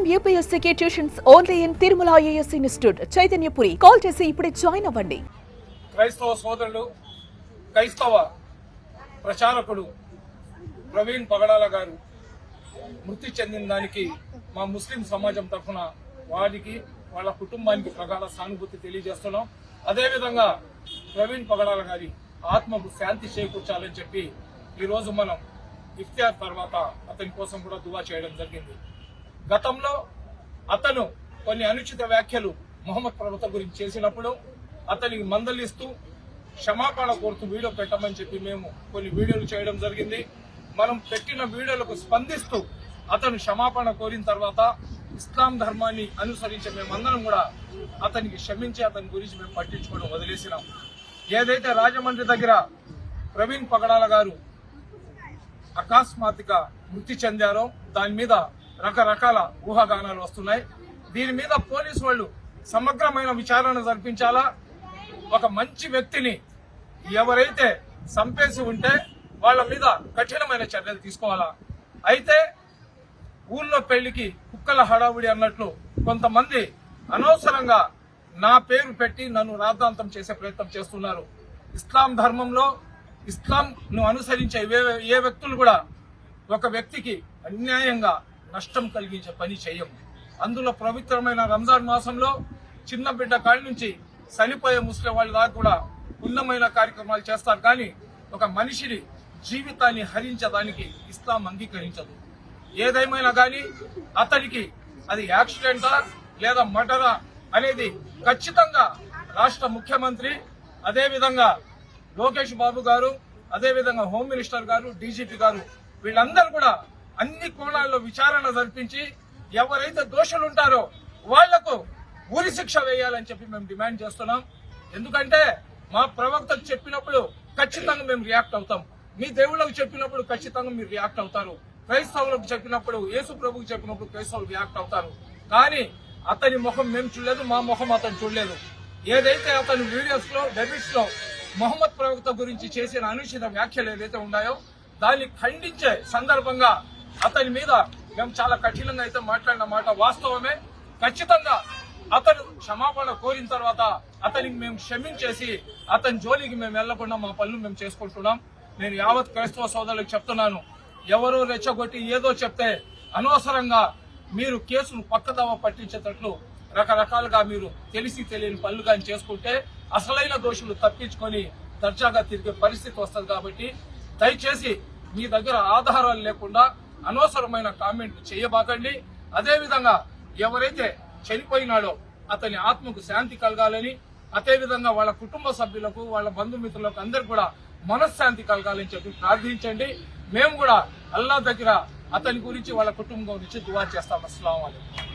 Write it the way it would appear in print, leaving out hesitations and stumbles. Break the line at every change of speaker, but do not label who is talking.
IIM UPSC tuitions only in Tirumala IAS institute Chaitanyapuri. Call చేసి ఇప్పుడే join అవ్వండి.
క్రైస్తవ సోదరుడు, క్రైస్తవ ప్రచారకుడు ప్రవీణ్ పగడాల గారు మృతి చెందిన దానికి మా ముస్లిం సమాజం తరఫున వారికి వాళ్ళ కుటుంబానికి ప్రగాఢ సానుభూతి తెలియజేస్తున్నాం. అదేవిధంగా ప్రవీణ్ పగడాల గారి ఆత్మకు శాంతి చేకూర్చాలని చెప్పి ఈరోజు మనం ఇఫ్తియార్ తర్వాత అతని కోసం కూడా దువా చేయడం జరిగింది. గతంలో అతను కొన్ని అనుచిత వ్యాఖ్యలు మొహమ్మద్ ప్రవక్త గురించి చేసినప్పుడు అతనికి మందలిస్తూ క్షమాపణ కోరుతూ వీడియో పెట్టమని చెప్పి మేము కొన్ని వీడియోలు చేయడం జరిగింది. మనం పెట్టిన వీడియోలకు స్పందిస్తూ అతను క్షమాపణ కోరిన తర్వాత ఇస్లాం ధర్మాన్ని అనుసరించే మేమందరం కూడా అతనికి క్షమించి అతని గురించి మేము పట్టించుకోవడం వదిలేసినాం. ఏదైతే రాజమండ్రి దగ్గర ప్రవీణ్ పగడాల గారు అకస్మాత్తుగా మృతి చెందారో దాని మీద రకరకాల ఊహాగానాలు వస్తున్నాయి. దీని మీద పోలీసు వాళ్ళు సమగ్రమైన విచారణ జరిపించాలా. ఒక మంచి వ్యక్తిని ఎవరైతే చంపేసి ఉంటే వాళ్ళ మీద కఠినమైన చర్యలు తీసుకోవాలా. అయితే ఊళ్ళో పెళ్లికి కుక్కల హడావుడి అన్నట్లు కొంతమంది అనవసరంగా నా పేరు పెట్టి నన్ను రాద్ధాంతం చేసే ప్రయత్నం చేస్తున్నారు. ఇస్లాం ధర్మంలో ఇస్లాంను అనుసరించే ఏ వ్యక్తులు కూడా ఒక వ్యక్తికి అన్యాయంగా నష్టం కలిగించే పని చేయం. అందులో పవిత్రమైన రంజాన్ మాసంలో చిన్న బిడ్డ కాడి నుంచి చనిపోయే ముస్లిం వాళ్ళ దాకా కూడా ఉన్నమైన కార్యక్రమాలు చేస్తారు. కానీ ఒక మనిషిని జీవితాన్ని హరించడానికి ఇస్లాం అంగీకరించదు. ఏదేమైనా కానీ అతనికి అది యాక్సిడెంటా లేదా మర్డరా అనేది ఖచ్చితంగా రాష్ట్ర ముఖ్యమంత్రి, అదేవిధంగా లోకేష్ బాబు గారు, అదేవిధంగా హోమ్ మినిస్టర్ గారు, డీజీపీ గారు వీళ్ళందరూ కూడా అన్ని కోణాల్లో విచారణ జరిపించి ఎవరైతే దోషులు ఉంటారో వాళ్లకు ఉరి శిక్ష వేయాలని చెప్పి మేము డిమాండ్ చేస్తున్నాం. ఎందుకంటే మా ప్రవక్తకు చెప్పినప్పుడు ఖచ్చితంగా మేము రియాక్ట్ అవుతాం. మీ దేవుళ్ళకు చెప్పినప్పుడు ఖచ్చితంగా మీరు రియాక్ట్ అవుతారు. క్రైస్తవులకు చెప్పినప్పుడు, యేసు ప్రభుకు చెప్పినప్పుడు క్రైస్తవులు రియాక్ట్ అవుతారు. కానీ అతని ముఖం మేము చూడలేదు, మా ముఖం అతను చూడలేదు. ఏదైతే అతని వీడియోస్ లో డెబిట్స్ లో మొహమ్మద్ ప్రవక్త గురించి చేసిన అనుచిత వ్యాఖ్యలు ఏదైతే ఉన్నాయో దాన్ని ఖండించే సందర్భంగా అతని మీద మేము చాలా కఠినంగా అయితే మాట్లాడిన మాట వాస్తవమే. ఖచ్చితంగా అతను క్షమాపణ కోరిన తర్వాత అతనికి మేము క్షమించేసి అతని జోలికి మేము వెళ్లకుండా మా పనులు మేము చేసుకుంటున్నాం. నేను యావత్ క్రైస్తవ సోదరులకు చెప్తున్నాను, ఎవరో రెచ్చగొట్టి ఏదో చెప్తే అనవసరంగా మీరు కేసును పక్కదావ పట్టించేటట్లు రకరకాలుగా మీరు తెలిసి తెలియని పనులు కానీ చేసుకుంటే అసలైన దోషులు తప్పించుకొని దర్జాగా తిరిగే పరిస్థితి వస్తుంది. కాబట్టి దయచేసి మీ దగ్గర ఆధారాలు లేకుండా అనవసరమైన కామెంట్లు చేయబాకండి. అదేవిధంగా ఎవరైతే చనిపోయినాడో అతని ఆత్మకు శాంతి కలగాలని, అదేవిధంగా వాళ్ళ కుటుంబ సభ్యులకు, వాళ్ళ బంధుమిత్రులకు అందరు కూడా మనశ్శాంతి కలగాలని చెప్పి ప్రార్థించండి. మేము కూడా అల్లా దగ్గర అతని గురించి వాళ్ళ కుటుంబం గురించి దువా చేస్తాం. అస్సలాము అలైకుం.